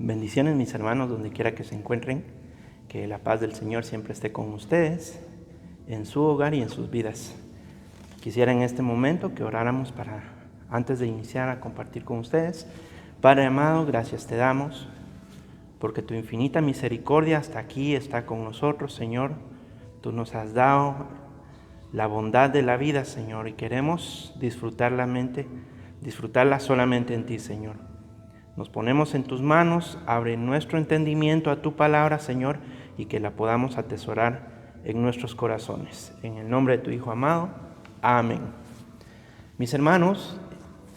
Bendiciones, mis hermanos, donde quiera que se encuentren. Que la paz del Señor siempre esté con ustedes, en su hogar y en sus vidas. Quisiera en este momento que oráramos antes de iniciar a compartir con ustedes. Padre amado, gracias te damos, porque tu infinita misericordia hasta aquí está con nosotros, Señor. Tú nos has dado la bondad de la vida, Señor, y queremos disfrutarla solamente en ti, Señor. Nos ponemos en tus manos, abre nuestro entendimiento a tu palabra, Señor, y que la podamos atesorar en nuestros corazones. En el nombre de tu Hijo amado, amén. Mis hermanos,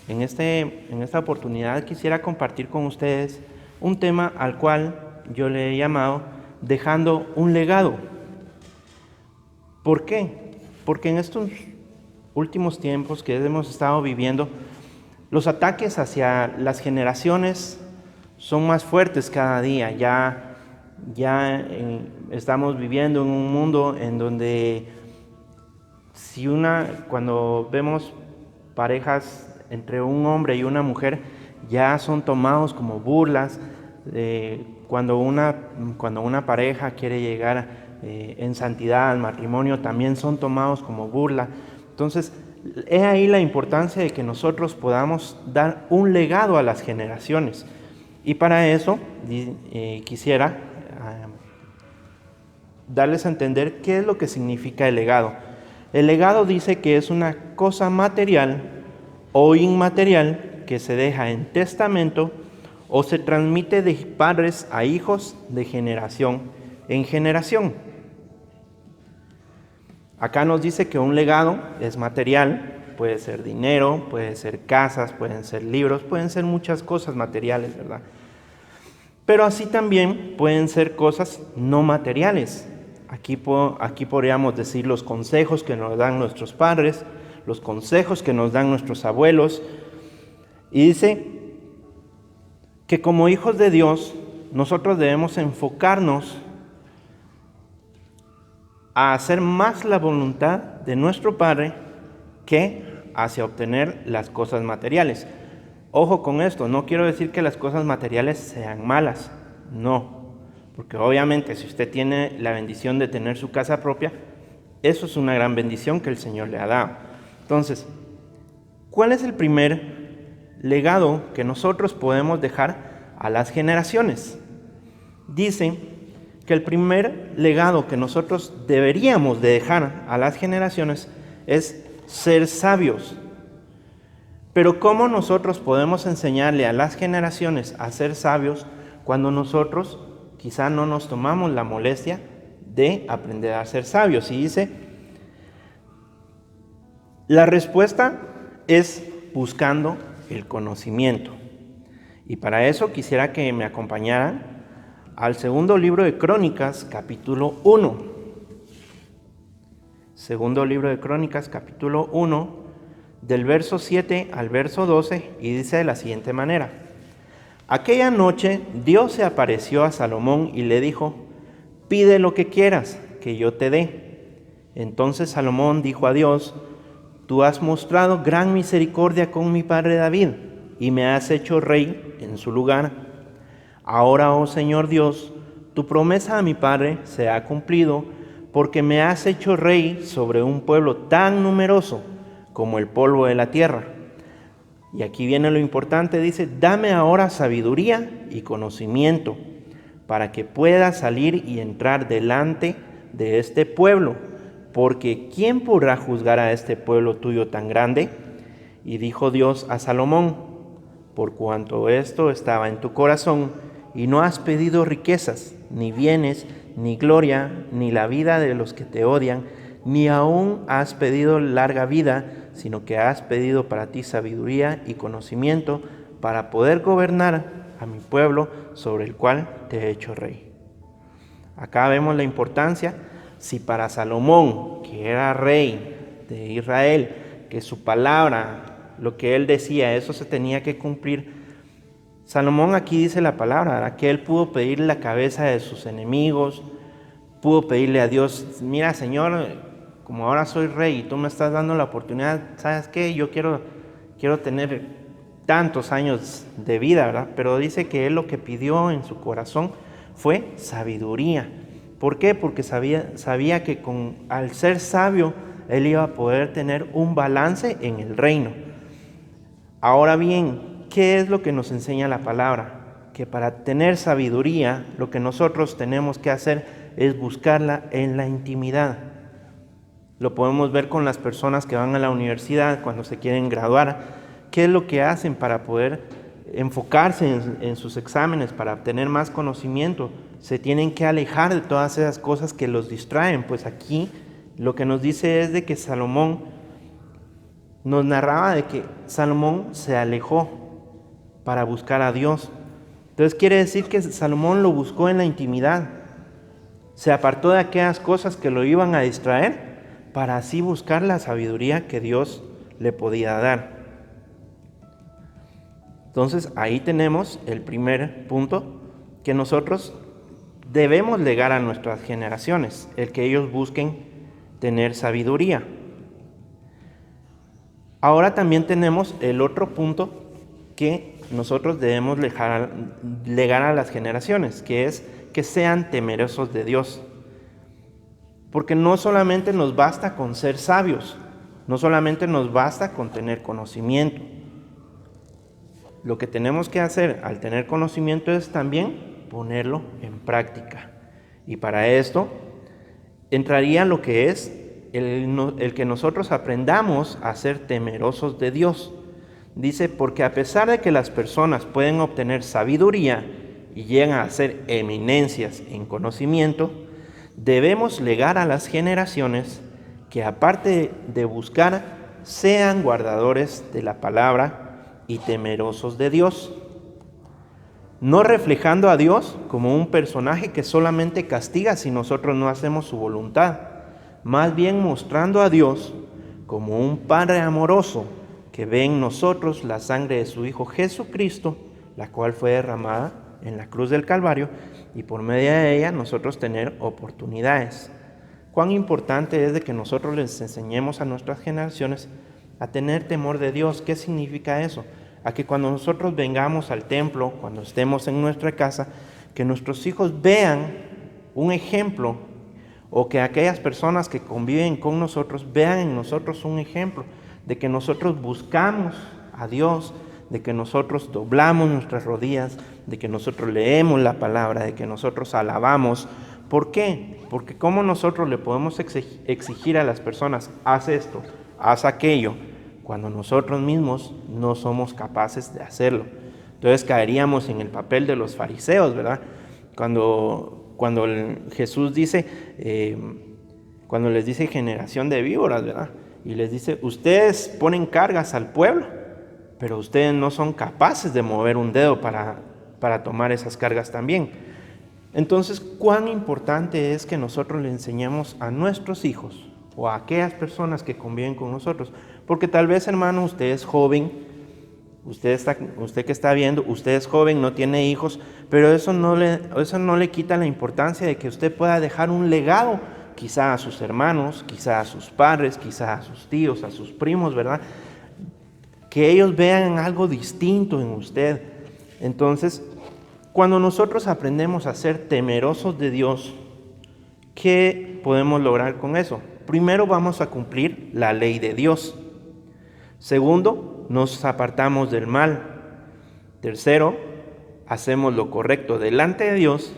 en esta oportunidad quisiera compartir con ustedes un tema al cual yo le he llamado dejando un legado. ¿Por qué? Porque en estos últimos tiempos que hemos estado viviendo, los ataques hacia las generaciones son más fuertes cada día. Estamos viviendo en un mundo en donde cuando vemos parejas entre un hombre y una mujer, ya son tomados como burlas. Cuando una pareja quiere llegar en santidad al matrimonio, también son tomados como burla. Entonces, es ahí la importancia de que nosotros podamos dar un legado a las generaciones. Y para eso quisiera darles a entender qué es lo que significa el legado. El legado dice que es una cosa material o inmaterial que se deja en testamento o se transmite de padres a hijos de generación en generación. Acá nos dice que un legado es material, puede ser dinero, puede ser casas, pueden ser libros, pueden ser muchas cosas materiales, ¿verdad? Pero así también pueden ser cosas no materiales. Aquí podríamos decir los consejos que nos dan nuestros padres, los consejos que nos dan nuestros abuelos. Y dice que como hijos de Dios, nosotros debemos enfocarnos a hacer más la voluntad de nuestro Padre que hacia obtener las cosas materiales. Ojo con esto, no quiero decir que las cosas materiales sean malas, no, porque obviamente si usted tiene la bendición de tener su casa propia, eso es una gran bendición que el Señor le ha dado. Entonces, ¿cuál es el primer legado que nosotros podemos dejar a las generaciones? Dice que el primer legado que nosotros deberíamos de dejar a las generaciones es ser sabios. Pero ¿cómo nosotros podemos enseñarle a las generaciones a ser sabios cuando nosotros quizá no nos tomamos la molestia de aprender a ser sabios? Y dice, la respuesta es buscando el conocimiento. Y para eso quisiera que me acompañaran al segundo libro de Crónicas, capítulo 1. Segundo libro de Crónicas, capítulo 1, del verso 7 al verso 12, y dice de la siguiente manera. Aquella noche Dios se apareció a Salomón y le dijo, pide lo que quieras, que yo te dé. Entonces Salomón dijo a Dios, tú has mostrado gran misericordia con mi padre David, y me has hecho rey en su lugar. Ahora, oh Señor Dios, tu promesa a mi padre se ha cumplido, porque me has hecho rey sobre un pueblo tan numeroso como el polvo de la tierra. Y aquí viene lo importante, dice, dame ahora sabiduría y conocimiento, para que pueda salir y entrar delante de este pueblo, porque ¿quién podrá juzgar a este pueblo tuyo tan grande? Y dijo Dios a Salomón, por cuanto esto estaba en tu corazón, y no has pedido riquezas, ni bienes, ni gloria, ni la vida de los que te odian, ni aún has pedido larga vida, sino que has pedido para ti sabiduría y conocimiento para poder gobernar a mi pueblo sobre el cual te he hecho rey. Acá vemos la importancia, si para Salomón, que era rey de Israel, que su palabra, lo que él decía, eso se tenía que cumplir. Salomón aquí dice la palabra, que él pudo pedirle la cabeza de sus enemigos, pudo pedirle a Dios, mira Señor, como ahora soy rey y tú me estás dando la oportunidad, ¿sabes qué? Yo quiero tener tantos años de vida, ¿verdad? Pero dice que él lo que pidió en su corazón fue sabiduría. ¿Por qué? Porque sabía que al ser sabio, él iba a poder tener un balance en el reino. Ahora bien, ¿qué es lo que nos enseña la palabra? Que para tener sabiduría, lo que nosotros tenemos que hacer es buscarla en la intimidad. Lo podemos ver con las personas que van a la universidad cuando se quieren graduar. ¿Qué es lo que hacen para poder enfocarse en sus exámenes, para obtener más conocimiento? Se tienen que alejar de todas esas cosas que los distraen. Pues aquí lo que nos dice es de que Salomón nos narraba de que Salomón se alejó para buscar a Dios. Entonces quiere decir que Salomón lo buscó en la intimidad. Se apartó de aquellas cosas que lo iban a distraer para así buscar la sabiduría que Dios le podía dar. Entonces ahí tenemos el primer punto que nosotros debemos legar a nuestras generaciones, el que ellos busquen tener sabiduría. Ahora también tenemos el otro punto que nosotros debemos legar a las generaciones, que es que sean temerosos de Dios. Porque no solamente nos basta con ser sabios, no solamente nos basta con tener conocimiento. Lo que tenemos que hacer al tener conocimiento es también ponerlo en práctica. Y para esto entraría lo que es el que nosotros aprendamos a ser temerosos de Dios. Dice, porque a pesar de que las personas pueden obtener sabiduría y llegan a ser eminencias en conocimiento, debemos legar a las generaciones que aparte de buscar, sean guardadores de la palabra y temerosos de Dios, no reflejando a Dios como un personaje que solamente castiga si nosotros no hacemos su voluntad, más bien mostrando a Dios como un Padre amoroso que ve en nosotros la sangre de su Hijo Jesucristo, la cual fue derramada en la cruz del Calvario, y por medio de ella nosotros tener oportunidades. Cuán importante es de que nosotros les enseñemos a nuestras generaciones a tener temor de Dios. ¿Qué significa eso? A que cuando nosotros vengamos al templo, cuando estemos en nuestra casa, que nuestros hijos vean un ejemplo, o que aquellas personas que conviven con nosotros vean en nosotros un ejemplo de que nosotros buscamos a Dios, de que nosotros doblamos nuestras rodillas, de que nosotros leemos la palabra, de que nosotros alabamos. ¿Por qué? Porque ¿cómo nosotros le podemos exigir a las personas, haz esto, haz aquello, cuando nosotros mismos no somos capaces de hacerlo? Entonces caeríamos en el papel de los fariseos, ¿verdad? Cuando Jesús dice, cuando les dice generación de víboras, ¿verdad? Y les dice, ustedes ponen cargas al pueblo, pero ustedes no son capaces de mover un dedo para tomar esas cargas también. Entonces, ¿cuán importante es que nosotros le enseñemos a nuestros hijos o a aquellas personas que conviven con nosotros? Porque tal vez, hermano, usted es joven, usted que está viendo, usted es joven, no tiene hijos, pero eso no le quita la importancia de que usted pueda dejar un legado, quizá a sus hermanos, quizá a sus padres, quizá a sus tíos, a sus primos, ¿verdad? Que ellos vean algo distinto en usted. Entonces, cuando nosotros aprendemos a ser temerosos de Dios, ¿qué podemos lograr con eso? Primero, vamos a cumplir la ley de Dios. Segundo, nos apartamos del mal. Tercero, hacemos lo correcto delante de Dios.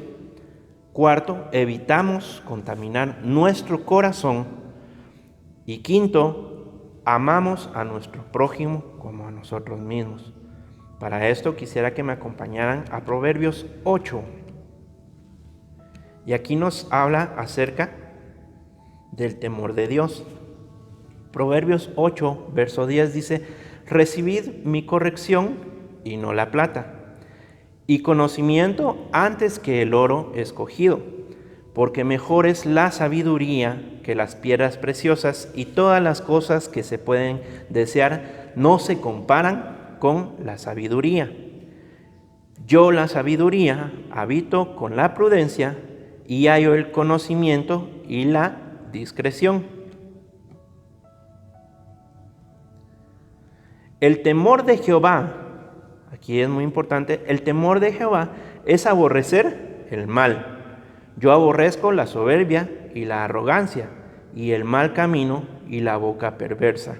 Cuarto, evitamos contaminar nuestro corazón. Y quinto, amamos a nuestro prójimo como a nosotros mismos. Para esto quisiera que me acompañaran a Proverbios 8. Y aquí nos habla acerca del temor de Dios. Proverbios 8, verso 10 dice, recibid mi corrección y no la plata, y conocimiento antes que el oro escogido, porque mejor es la sabiduría que las piedras preciosas, y todas las cosas que se pueden desear no se comparan con la sabiduría. Yo, la sabiduría, habito con la prudencia, y hallo el conocimiento y la discreción. El temor de Jehová aquí es muy importante, el temor de Jehová es aborrecer el mal. Yo aborrezco la soberbia y la arrogancia, y el mal camino y la boca perversa.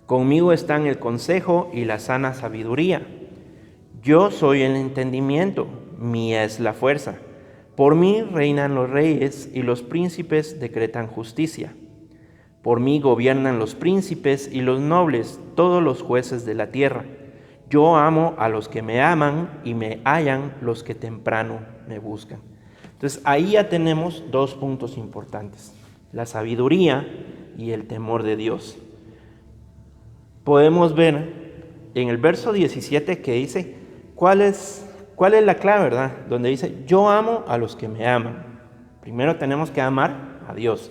Conmigo están el consejo y la sana sabiduría. Yo soy el entendimiento, mía es la fuerza. Por mí reinan los reyes y los príncipes decretan justicia. Por mí gobiernan los príncipes y los nobles, todos los jueces de la tierra. Yo amo a los que me aman y me hallan los que temprano me buscan. Entonces ahí ya tenemos dos puntos importantes, la sabiduría y el temor de Dios. Podemos ver en el verso 17 que dice, ¿cuál es la clave, verdad? Donde dice, yo amo a los que me aman. Primero tenemos que amar a Dios.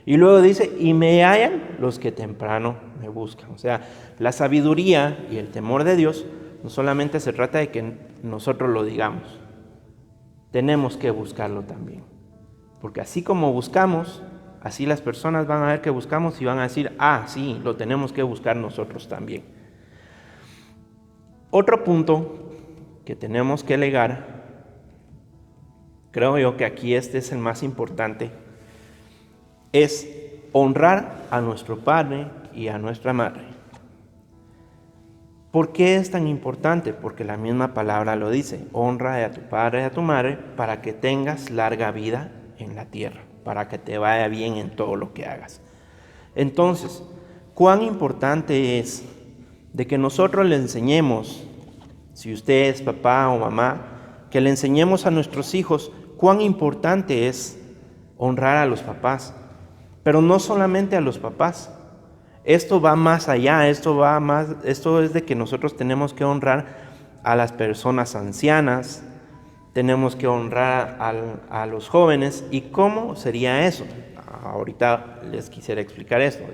Y luego dice, y me hallan los que temprano me buscan. O sea, la sabiduría y el temor de Dios no solamente se trata de que nosotros lo digamos, tenemos que buscarlo también. Porque así como buscamos, así las personas van a ver que buscamos y van a decir, sí, lo tenemos que buscar nosotros también. Otro punto que tenemos que legar, creo yo que aquí este es el más importante, es honrar a nuestro padre y a nuestra madre. ¿Por qué es tan importante? Porque la misma palabra lo dice, honra a tu padre y a tu madre para que tengas larga vida en la tierra, para que te vaya bien en todo lo que hagas. Entonces, ¿cuán importante es de que nosotros le enseñemos, si usted es papá o mamá, que le enseñemos a nuestros hijos cuán importante es honrar a los papás? Pero no solamente a los papás. Esto va más allá, esto es de que nosotros tenemos que honrar a las personas ancianas, tenemos que honrar a los jóvenes. ¿Y cómo sería eso? Ahorita les quisiera explicar esto.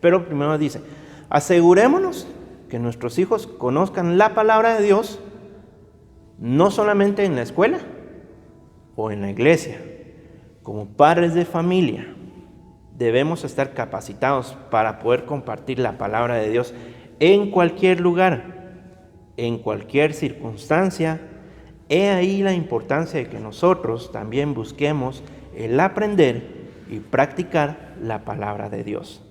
Pero primero dice, asegurémonos que nuestros hijos conozcan la palabra de Dios, no solamente en la escuela o en la iglesia. Como padres de familia, debemos estar capacitados para poder compartir la palabra de Dios en cualquier lugar, en cualquier circunstancia. He ahí la importancia de que nosotros también busquemos el aprender y practicar la palabra de Dios.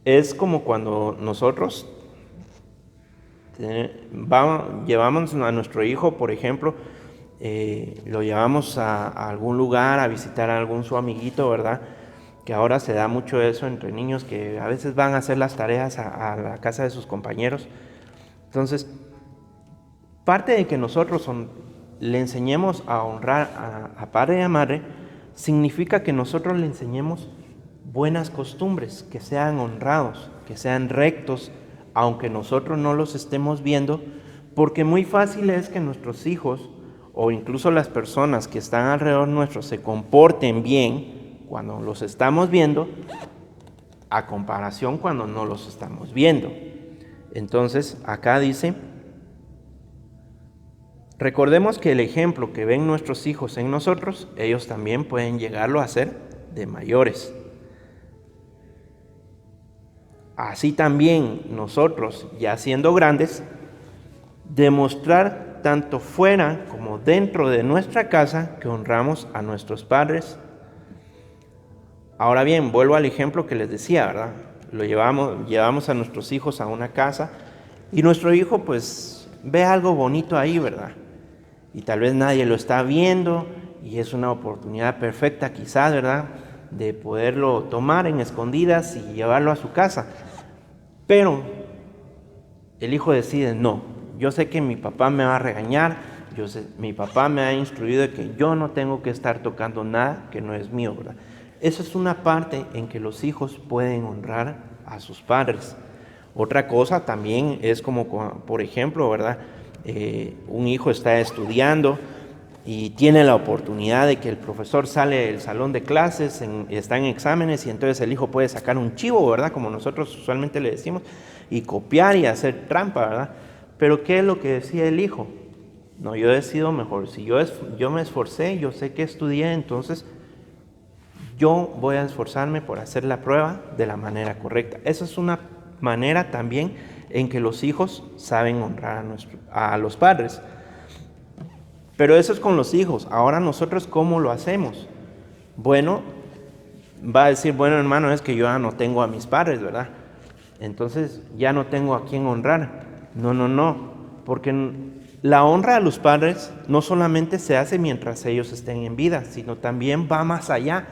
Es como cuando nosotros llevamos a nuestro hijo, por ejemplo, lo llevamos a algún lugar a visitar a algún su amiguito, ¿verdad? Que ahora se da mucho eso entre niños que a veces van a hacer las tareas a la casa de sus compañeros. Entonces, parte de que nosotros le enseñemos a honrar a padre y a madre, significa que nosotros le enseñemos buenas costumbres, que sean honrados, que sean rectos, aunque nosotros no los estemos viendo, porque muy fácil es que nuestros hijos o incluso las personas que están alrededor nuestro se comporten bien cuando los estamos viendo, a comparación cuando no los estamos viendo. Entonces, acá dice, recordemos que el ejemplo que ven nuestros hijos en nosotros, ellos también pueden llegarlo a hacer de mayores. Así también nosotros, ya siendo grandes, demostrar tanto fuera como dentro de nuestra casa que honramos a nuestros padres. Ahora bien, vuelvo al ejemplo que les decía, ¿verdad? Llevamos a nuestros hijos a una casa y nuestro hijo pues ve algo bonito ahí, ¿verdad? Y tal vez nadie lo está viendo y es una oportunidad perfecta quizás, ¿verdad?, de poderlo tomar en escondidas y llevarlo a su casa. Pero el hijo decide, no, yo sé que mi papá me va a regañar, mi papá me ha instruido de que yo no tengo que estar tocando nada que no es mío, ¿verdad? Esa es una parte en que los hijos pueden honrar a sus padres. Otra cosa también es como, por ejemplo, ¿verdad? Un hijo está estudiando y tiene la oportunidad de que el profesor sale del salón de clases, está en exámenes y entonces el hijo puede sacar un chivo, ¿verdad?, como nosotros usualmente le decimos, y copiar y hacer trampa, ¿verdad? Pero ¿qué es lo que decía el hijo? No, yo decido mejor. Si yo me esforcé, yo sé que estudié, entonces yo voy a esforzarme por hacer la prueba de la manera correcta. Esa es una manera también en que los hijos saben honrar a los padres. Pero eso es con los hijos. Ahora nosotros, ¿cómo lo hacemos? Bueno, va a decir, bueno, hermano, es que yo ya no tengo a mis padres, ¿verdad? Entonces ya no tengo a quién honrar. No, porque la honra a los padres no solamente se hace mientras ellos estén en vida, sino también va más allá.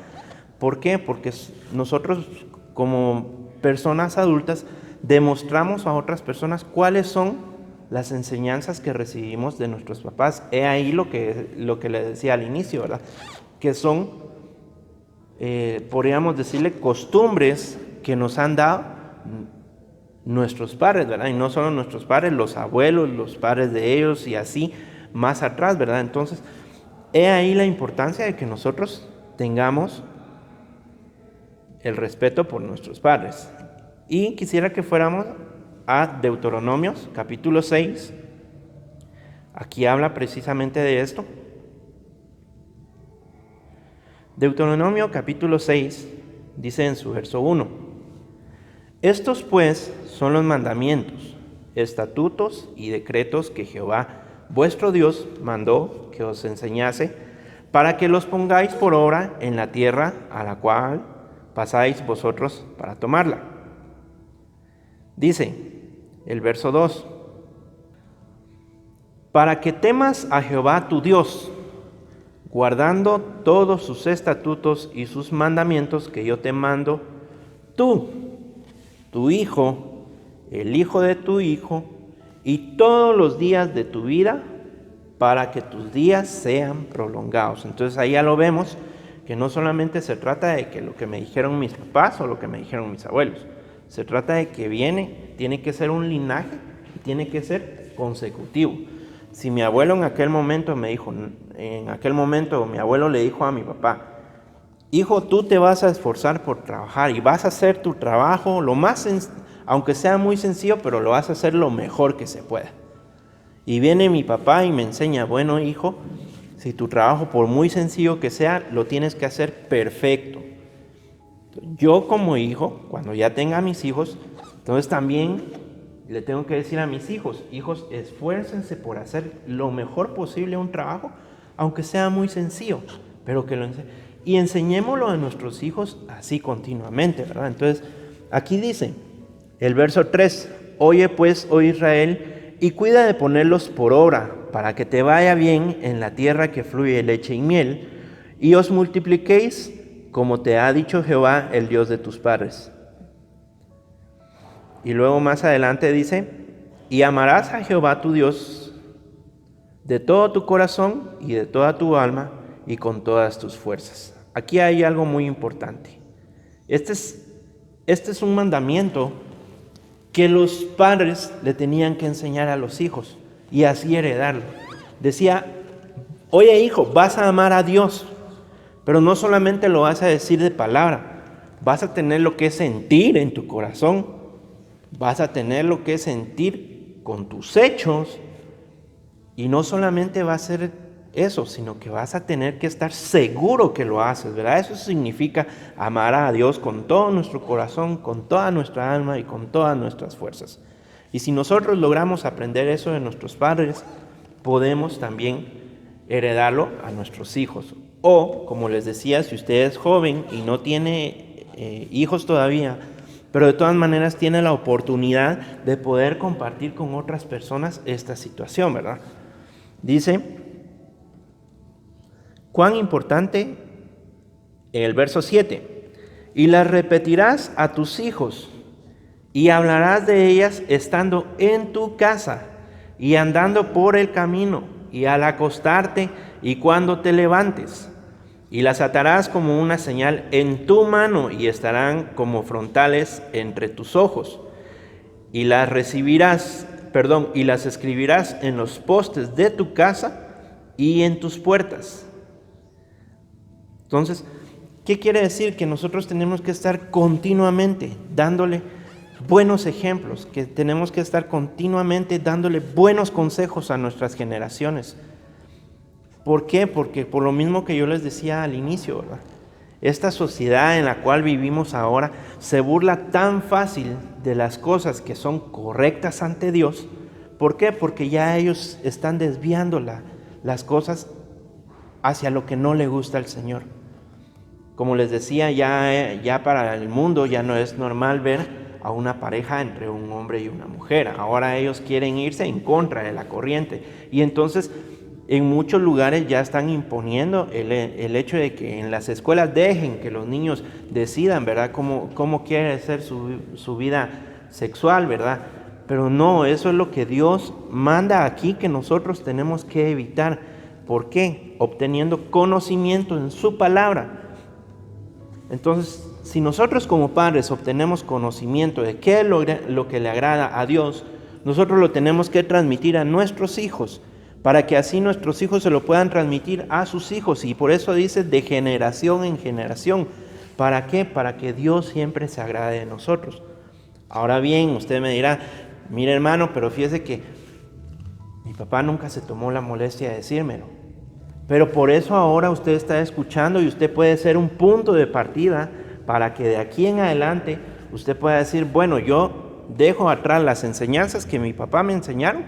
¿Por qué? Porque nosotros como personas adultas demostramos a otras personas cuáles son las enseñanzas que recibimos de nuestros papás. He ahí lo que le decía al inicio, ¿verdad? Que son, podríamos decirle, costumbres que nos han dado nuestros padres, ¿verdad? Y no solo nuestros padres, los abuelos, los padres de ellos y así más atrás, ¿verdad? Entonces, he ahí la importancia de que nosotros tengamos el respeto por nuestros padres. Y quisiera que fuéramos a Deuteronomios, capítulo 6. Aquí habla precisamente de esto. Deuteronomio, capítulo 6, dice en su verso 1: Estos pues son los mandamientos, estatutos y decretos que Jehová vuestro Dios mandó que os enseñase, para que los pongáis por obra en la tierra a la cual pasáis vosotros para tomarla. Dice el verso 2: para que temas a Jehová tu Dios, guardando todos sus estatutos y sus mandamientos que yo te mando, tú, tu hijo, el hijo de tu hijo, y todos los días de tu vida, para que tus días sean prolongados. Entonces ahí ya lo vemos, que no solamente se trata de que lo que me dijeron mis papás o lo que me dijeron mis abuelos, se trata de que tiene que ser un linaje y tiene que ser consecutivo. Si mi abuelo en aquel momento mi abuelo le dijo a mi papá: hijo, tú te vas a esforzar por trabajar y vas a hacer tu trabajo aunque sea muy sencillo, pero lo vas a hacer lo mejor que se pueda. Y viene mi papá y me enseña: bueno, hijo, si tu trabajo, por muy sencillo que sea, lo tienes que hacer perfecto. Yo como hijo, cuando ya tenga a mis hijos, entonces también le tengo que decir a mis hijos: hijos, esfuércense por hacer lo mejor posible un trabajo, aunque sea muy sencillo, pero que lo enseñen. Y enseñémoslo a nuestros hijos así continuamente, ¿verdad? Entonces, aquí dice el verso 3: oye pues, oh Israel, y cuida de ponerlos por obra, para que te vaya bien en la tierra que fluye leche y miel, y os multipliquéis, como te ha dicho Jehová, el Dios de tus padres. Y luego más adelante dice: y amarás a Jehová tu Dios de todo tu corazón y de toda tu alma y con todas tus fuerzas. Aquí hay algo muy importante. Este es un mandamiento que los padres le tenían que enseñar a los hijos y así heredarlo. Decía: oye hijo, vas a amar a Dios, pero no solamente lo vas a decir de palabra, vas a tener lo que es sentir en tu corazón, vas a tener lo que es sentir con tus hechos, y no solamente va a ser eso, sino que vas a tener que estar seguro que lo haces, ¿verdad? Eso significa amar a Dios con todo nuestro corazón, con toda nuestra alma y con todas nuestras fuerzas. Y si nosotros logramos aprender eso de nuestros padres, podemos también heredarlo a nuestros hijos. O, como les decía, si usted es joven y no tiene hijos todavía, pero de todas maneras tiene la oportunidad de poder compartir con otras personas esta situación, ¿verdad? Dice, cuán importante, en el verso 7, y las repetirás a tus hijos, y hablarás de ellas estando en tu casa, y andando por el camino, y al acostarte, y cuando te levantes. Y las atarás como una señal en tu mano, y estarán como frontales entre tus ojos. Y las escribirás en los postes de tu casa y en tus puertas. Entonces, ¿qué quiere decir? Que nosotros tenemos que estar continuamente dándole buenos ejemplos, que tenemos que estar continuamente dándole buenos consejos a nuestras generaciones. ¿Por qué? Porque por lo mismo que yo les decía al inicio, ¿verdad? Esta sociedad en la cual vivimos ahora se burla tan fácil de las cosas que son correctas ante Dios. ¿Por qué? Porque ya ellos están desviando las cosas hacia lo que no le gusta al Señor. Como les decía, ya para el mundo ya no es normal ver a una pareja entre un hombre y una mujer. Ahora ellos quieren irse en contra de la corriente. Y entonces en muchos lugares ya están imponiendo el hecho de que en las escuelas dejen que los niños decidan, ¿verdad?, cómo quiere ser su vida sexual, ¿verdad? Pero no, eso es lo que Dios manda aquí que nosotros tenemos que evitar. ¿Por qué? Obteniendo conocimiento en su palabra. Entonces, si nosotros como padres obtenemos conocimiento de qué es lo que le agrada a Dios, nosotros lo tenemos que transmitir a nuestros hijos, para que así nuestros hijos se lo puedan transmitir a sus hijos. Y por eso dice de generación en generación. ¿Para qué? Para que Dios siempre se agrade de nosotros. Ahora bien, usted me dirá, mire hermano, pero fíjese que mi papá nunca se tomó la molestia de decírmelo. Pero por eso ahora usted está escuchando y usted puede ser un punto de partida para que de aquí en adelante usted pueda decir, bueno, yo dejo atrás las enseñanzas que mi papá me enseñaron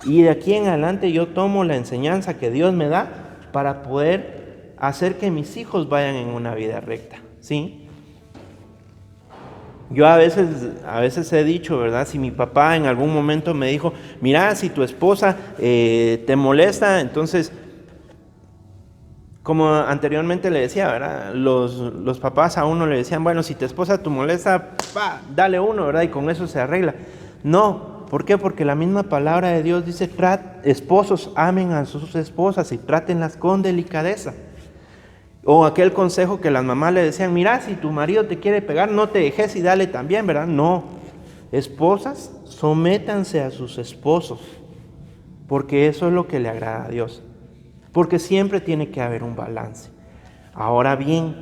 y de aquí en adelante yo tomo la enseñanza que Dios me da para poder hacer que mis hijos vayan en una vida recta, ¿sí? Yo a veces he dicho, ¿verdad? Si mi papá en algún momento me dijo, mira, si tu esposa te molesta, entonces, como anteriormente le decía, ¿verdad? Los papás a uno le decían, bueno, si tu esposa te molesta, dale uno, ¿verdad? Y con eso se arregla. No, ¿por qué? Porque la misma palabra de Dios dice, esposos amen a sus esposas y trátenlas con delicadeza. O aquel consejo que las mamás le decían, mira, si tu marido te quiere pegar, no te dejes y dale también, ¿verdad? No, esposas, sométanse a sus esposos, porque eso es lo que le agrada a Dios, porque siempre tiene que haber un balance. Ahora bien,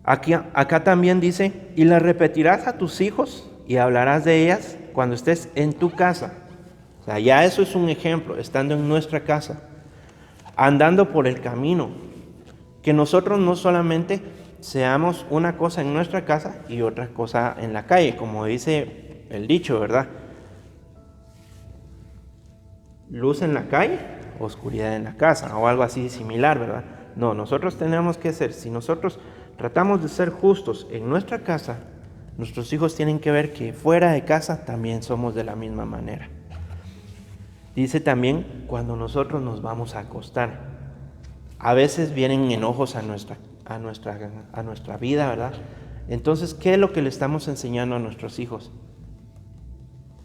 acá también dice, y las repetirás a tus hijos y hablarás de ellas cuando estés en tu casa. O sea, ya eso es un ejemplo, estando en nuestra casa, andando por el camino. Que nosotros no solamente seamos una cosa en nuestra casa y otra cosa en la calle, como dice el dicho, ¿verdad? Luz en la calle, oscuridad en la casa, o algo así similar, ¿verdad? No, nosotros tenemos que ser, si nosotros tratamos de ser justos en nuestra casa, nuestros hijos tienen que ver que fuera de casa también somos de la misma manera. Dice también cuando nosotros nos vamos a acostar. A veces vienen enojos a nuestra vida, ¿verdad? Entonces, ¿qué es lo que le estamos enseñando a nuestros hijos?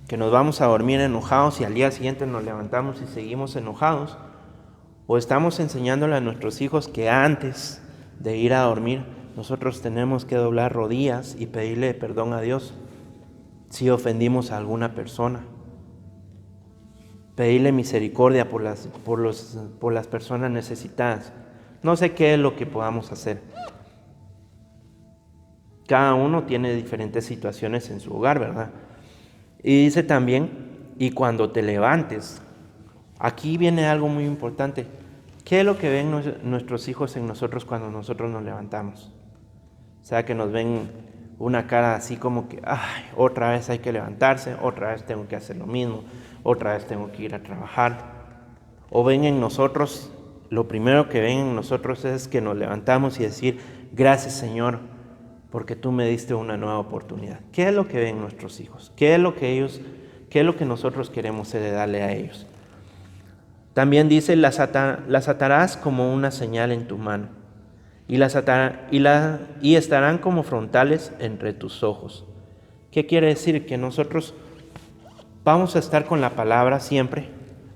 Que nos vamos a dormir enojados y al día siguiente nos levantamos y seguimos enojados. O estamos enseñándole a nuestros hijos que antes de ir a dormir, nosotros tenemos que doblar rodillas y pedirle perdón a Dios si ofendimos a alguna persona. Pedirle misericordia por las personas necesitadas. No sé qué es lo que podamos hacer. Cada uno tiene diferentes situaciones en su hogar, ¿verdad? Y dice también, y cuando te levantes, aquí viene algo muy importante. ¿Qué es lo que ven nuestros hijos en nosotros cuando nosotros nos levantamos? O sea, que nos ven una cara así como que, ay, otra vez hay que levantarse, otra vez tengo que hacer lo mismo, otra vez tengo que ir a trabajar. O ven en nosotros, lo primero que ven en nosotros es que nos levantamos y decir, gracias Señor, porque tú me diste una nueva oportunidad. ¿Qué es lo que ven nuestros hijos? ¿Qué es lo que nosotros queremos heredarle a ellos? También dice, las atarás como una señal en tu mano y estarán como frontales entre tus ojos. ¿Qué quiere decir? Que nosotros vamos a estar con la palabra siempre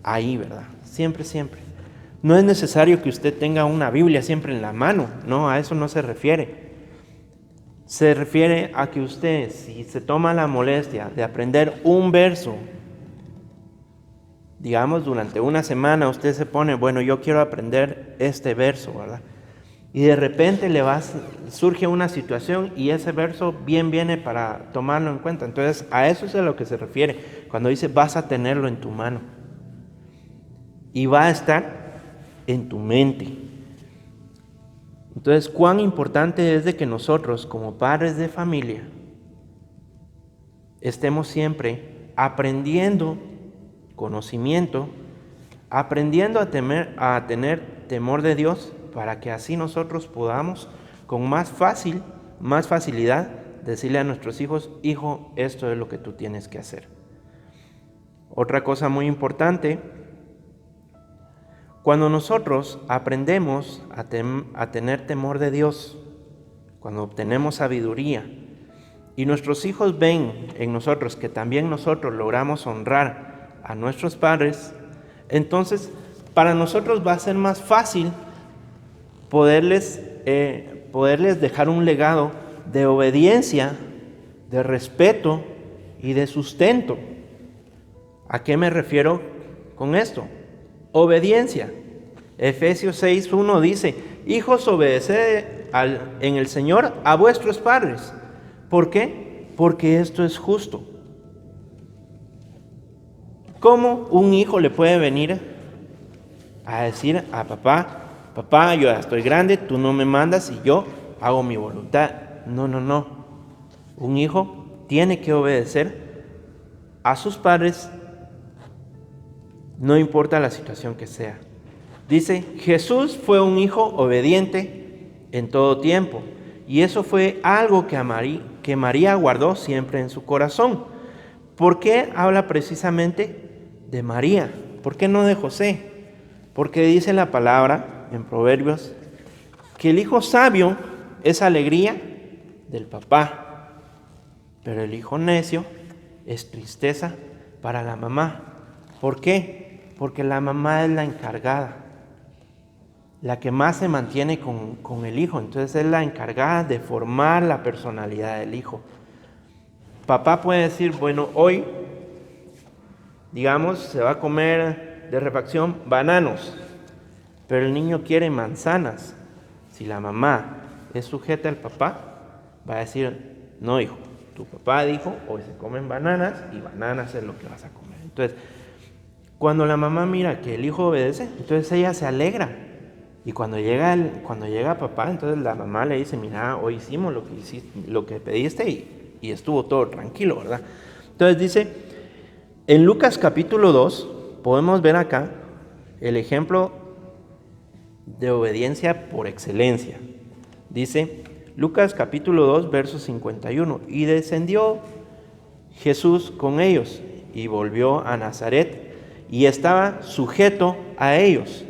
ahí, ¿verdad? Siempre, siempre. No es necesario que usted tenga una Biblia siempre en la mano, no, a eso no se refiere. Se refiere a que usted, si se toma la molestia de aprender un verso, digamos durante una semana usted se pone, bueno, yo quiero aprender este verso, ¿verdad? Y de repente surge una situación y ese verso bien viene para tomarlo en cuenta. Entonces, a eso es a lo que se refiere cuando dice vas a tenerlo en tu mano y va a estar en tu mente. Entonces, cuán importante es de que nosotros, como padres de familia, estemos siempre aprendiendo conocimiento, aprendiendo a tener temor de Dios, para que así nosotros podamos con más facilidad decirle a nuestros hijos: hijo, esto es lo que tú tienes que hacer. Otra cosa muy importante: cuando nosotros aprendemos a tener temor de Dios, cuando obtenemos sabiduría, y nuestros hijos ven en nosotros que también nosotros logramos honrar a nuestros padres, entonces para nosotros va a ser más fácil poderles dejar un legado de obediencia, de respeto y de sustento. ¿A qué me refiero con esto? Obediencia. Efesios 6:1 dice: hijos, obedeced en el Señor a vuestros padres. ¿Por qué? Porque esto es justo. ¿Cómo un hijo le puede venir a decir a papá: papá, yo ya estoy grande, tú no me mandas y yo hago mi voluntad? No. Un hijo tiene que obedecer a sus padres, no importa la situación que sea. Dice: Jesús fue un hijo obediente en todo tiempo, y eso fue algo que María guardó siempre en su corazón. ¿Por qué habla precisamente de María? ¿Por qué no de José? Porque dice la palabra en Proverbios que el hijo sabio es alegría del papá, pero el hijo necio es tristeza para la mamá. ¿Por qué? Porque la mamá es la encargada, la que más se mantiene con el hijo. Entonces es la encargada de formar la personalidad del hijo. Papá puede decir: bueno, hoy, digamos, se va a comer de refacción bananos, pero el niño quiere manzanas. Si la mamá es sujeta al papá, va a decir: no, hijo, tu papá dijo, hoy se comen bananas y bananas es lo que vas a comer. Entonces, cuando la mamá mira que el hijo obedece, entonces ella se alegra. Y cuando llega papá, entonces la mamá le dice: mira, hoy hicimos lo que pediste y estuvo todo tranquilo, ¿verdad? Entonces dice, en Lucas capítulo 2, podemos ver acá el ejemplo de obediencia por excelencia. Dice Lucas capítulo 2, verso 51, y descendió Jesús con ellos y volvió a Nazaret y estaba sujeto a ellos.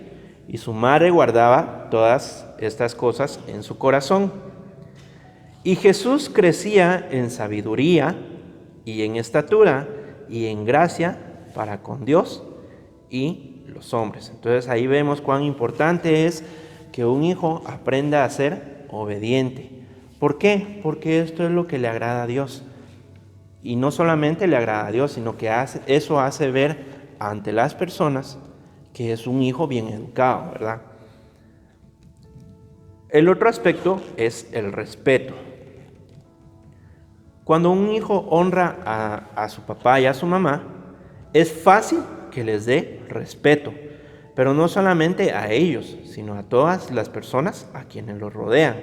Y su madre guardaba todas estas cosas en su corazón. Y Jesús crecía en sabiduría y en estatura y en gracia para con Dios y los hombres. Entonces ahí vemos cuán importante es que un hijo aprenda a ser obediente. ¿Por qué? Porque esto es lo que le agrada a Dios. Y no solamente le agrada a Dios, sino que eso hace ver ante las personas que es un hijo bien educado, ¿verdad? El otro aspecto es el respeto. Cuando un hijo honra a su papá y a su mamá, es fácil que les dé respeto, pero no solamente a ellos, sino a todas las personas a quienes los rodean.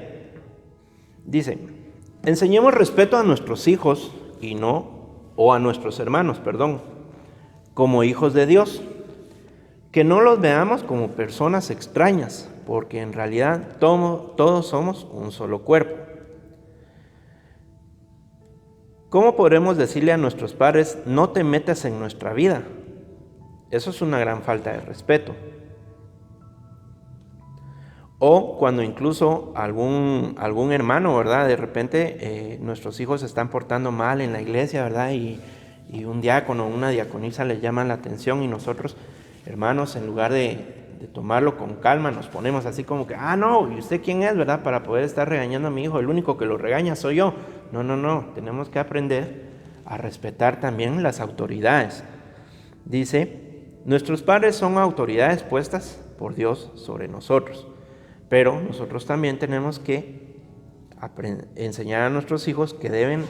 Dice: enseñemos respeto a nuestros hijos o a nuestros hermanos, como hijos de Dios. Que no los veamos como personas extrañas, porque en realidad todos somos un solo cuerpo. ¿Cómo podremos decirle a nuestros padres: no te metas en nuestra vida? Eso es una gran falta de respeto. O cuando incluso algún hermano, ¿verdad? De repente nuestros hijos se están portando mal en la iglesia, ¿verdad? Y un diácono o una diaconisa les llama la atención y nosotros, hermanos, en lugar de tomarlo con calma, nos ponemos así como que: no, ¿y usted quién es, verdad? Para poder estar regañando a mi hijo, el único que lo regaña soy yo. No, tenemos que aprender a respetar también las autoridades. Dice: nuestros padres son autoridades puestas por Dios sobre nosotros, pero nosotros también tenemos que enseñar a nuestros hijos que deben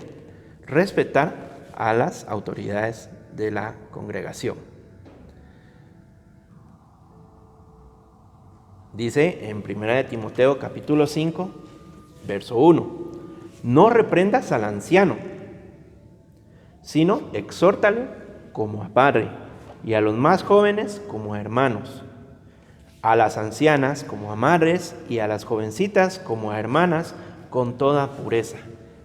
respetar a las autoridades de la congregación. Dice en 1 de Timoteo capítulo 5, verso 1, no reprendas al anciano, sino exhórtale como a padre, y a los más jóvenes como a hermanos, a las ancianas como a madres, y a las jovencitas como a hermanas, con toda pureza.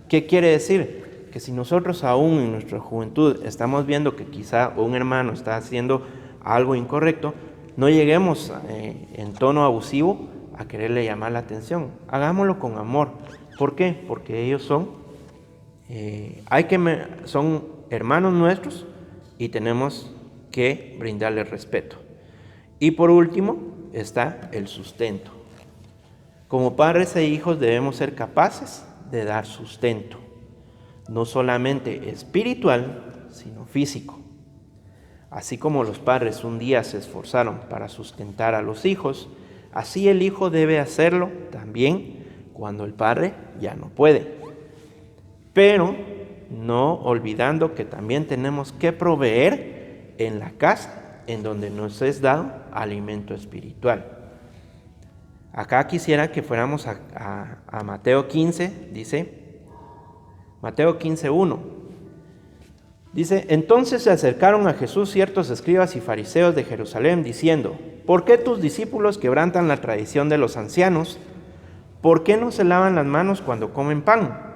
¿Qué quiere decir? Que si nosotros aún en nuestra juventud estamos viendo que quizá un hermano está haciendo algo incorrecto, no lleguemos en tono abusivo a quererle llamar la atención. Hagámoslo con amor. ¿Por qué? Porque ellos son hermanos nuestros y tenemos que brindarles respeto. Y por último está el sustento. Como padres e hijos debemos ser capaces de dar sustento, no solamente espiritual, sino físico. Así como los padres un día se esforzaron para sustentar a los hijos, así el hijo debe hacerlo también cuando el padre ya no puede. Pero no olvidando que también tenemos que proveer en la casa en donde nos es dado alimento espiritual. Acá quisiera que fuéramos a Mateo 15, dice, Mateo 15:1. Dice, entonces se acercaron a Jesús ciertos escribas y fariseos de Jerusalén, diciendo, ¿por qué tus discípulos quebrantan la tradición de los ancianos? ¿Por qué no se lavan las manos cuando comen pan?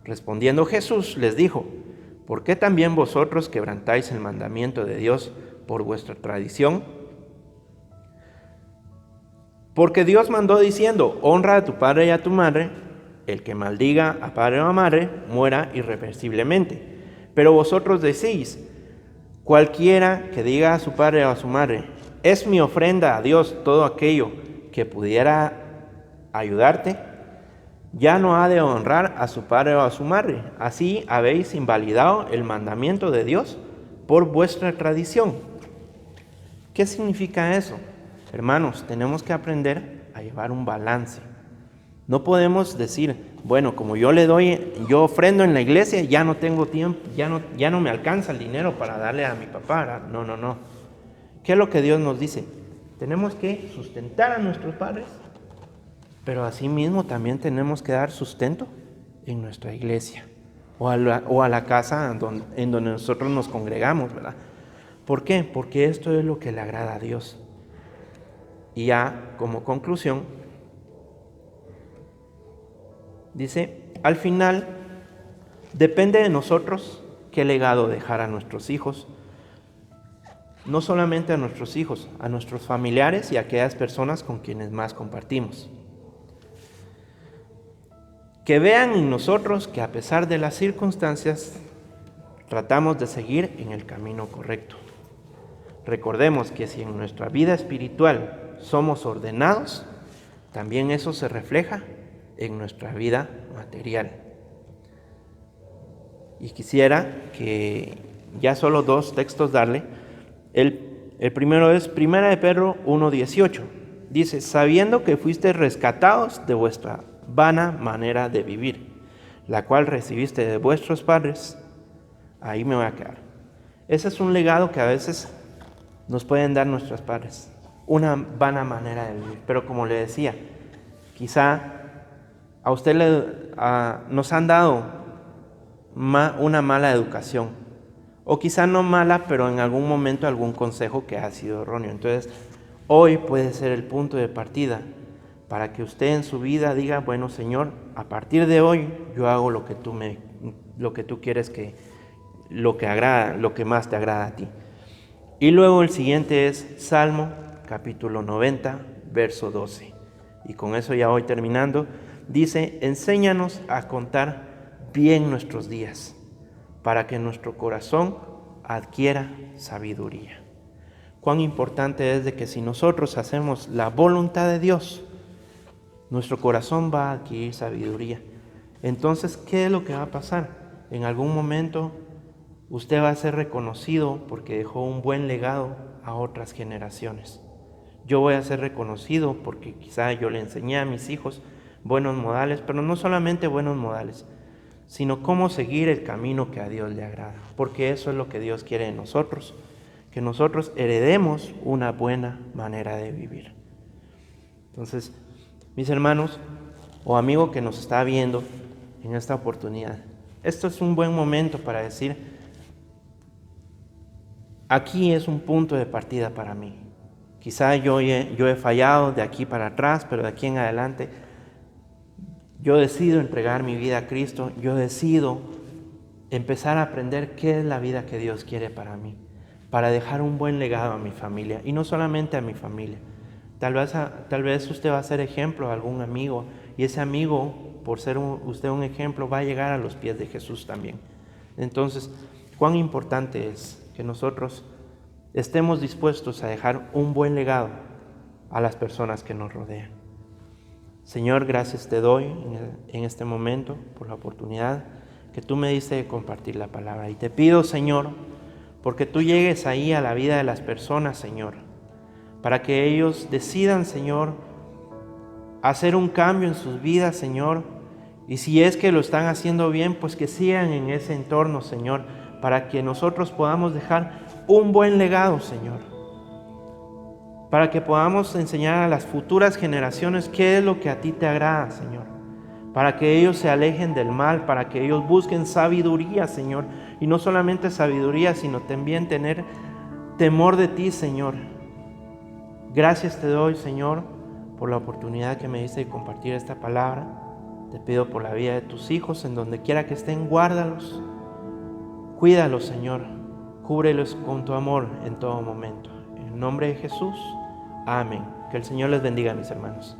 Respondiendo Jesús les dijo, ¿por qué también vosotros quebrantáis el mandamiento de Dios por vuestra tradición? Porque Dios mandó diciendo, honra a tu padre y a tu madre, el que maldiga a padre o a madre, muera irreversiblemente. Pero vosotros decís, cualquiera que diga a su padre o a su madre, es mi ofrenda a Dios todo aquello que pudiera ayudarte, ya no ha de honrar a su padre o a su madre. Así habéis invalidado el mandamiento de Dios por vuestra tradición. ¿Qué significa eso? Hermanos, tenemos que aprender a llevar un balance. No podemos decir, bueno, como yo ofrendo en la iglesia, ya no tengo tiempo, ya no me alcanza el dinero para darle a mi papá. No. ¿Qué es lo que Dios nos dice? Tenemos que sustentar a nuestros padres, pero asimismo también tenemos que dar sustento en nuestra iglesia o a la casa en donde nosotros nos congregamos, ¿verdad? ¿Por qué? Porque esto es lo que le agrada a Dios. Y ya como conclusión, dice, al final depende de nosotros qué legado dejar a nuestros hijos, no solamente a nuestros hijos, a nuestros familiares y a aquellas personas con quienes más compartimos. Que vean en nosotros que a pesar de las circunstancias, tratamos de seguir en el camino correcto. Recordemos que si en nuestra vida espiritual somos ordenados, también eso se refleja en nuestra vida material. Y quisiera que ya solo 2 textos darle. El primero es 1 de Pedro 1:18. Dice, sabiendo que fuiste rescatados de vuestra vana manera de vivir, la cual recibiste de vuestros padres. Ahí me voy a quedar. Ese es un legado que a veces nos pueden dar nuestros padres, una vana manera de vivir. Pero como le decía, quizá a usted nos han dado una mala educación, o quizá no mala, pero en algún momento algún consejo que ha sido erróneo. Entonces, hoy puede ser el punto de partida para que usted en su vida diga, bueno, Señor, a partir de hoy yo hago lo que tú quieres lo que más te agrada a ti. Y luego el siguiente es Salmo capítulo 90, verso 12. Y con eso ya voy terminando. Dice, enséñanos a contar bien nuestros días, para que nuestro corazón adquiera sabiduría. Cuán importante es de que si nosotros hacemos la voluntad de Dios, nuestro corazón va a adquirir sabiduría. Entonces, ¿qué es lo que va a pasar? En algún momento usted va a ser reconocido porque dejó un buen legado a otras generaciones. Yo voy a ser reconocido porque quizá yo le enseñé a mis hijos buenos modales, pero no solamente buenos modales, sino cómo seguir el camino que a Dios le agrada, porque eso es lo que Dios quiere de nosotros, que nosotros heredemos una buena manera de vivir. Entonces, mis hermanos o amigo que nos está viendo en esta oportunidad, esto es un buen momento para decir, aquí es un punto de partida para mí. Quizá yo he fallado de aquí para atrás, pero de aquí en adelante yo decido entregar mi vida a Cristo, yo decido empezar a aprender qué es la vida que Dios quiere para mí, para dejar un buen legado a mi familia, y no solamente a mi familia. Tal vez usted va a ser ejemplo a algún amigo, y ese amigo, por ser usted un ejemplo, va a llegar a los pies de Jesús también. Entonces, cuán importante es que nosotros estemos dispuestos a dejar un buen legado a las personas que nos rodean. Señor, gracias te doy en este momento por la oportunidad que tú me diste de compartir la palabra. Y te pido, Señor, porque tú llegues ahí a la vida de las personas, Señor, para que ellos decidan, Señor, hacer un cambio en sus vidas, Señor. Y si es que lo están haciendo bien, pues que sigan en ese entorno, Señor, para que nosotros podamos dejar un buen legado, Señor. Para que podamos enseñar a las futuras generaciones qué es lo que a ti te agrada, Señor. Para que ellos se alejen del mal, para que ellos busquen sabiduría, Señor. Y no solamente sabiduría, sino también tener temor de ti, Señor. Gracias te doy, Señor, por la oportunidad que me diste de compartir esta palabra. Te pido por la vida de tus hijos, en donde quiera que estén, guárdalos. Cuídalos, Señor. Cúbrelos con tu amor en todo momento. En el nombre de Jesús. Amén. Que el Señor les bendiga, mis hermanos.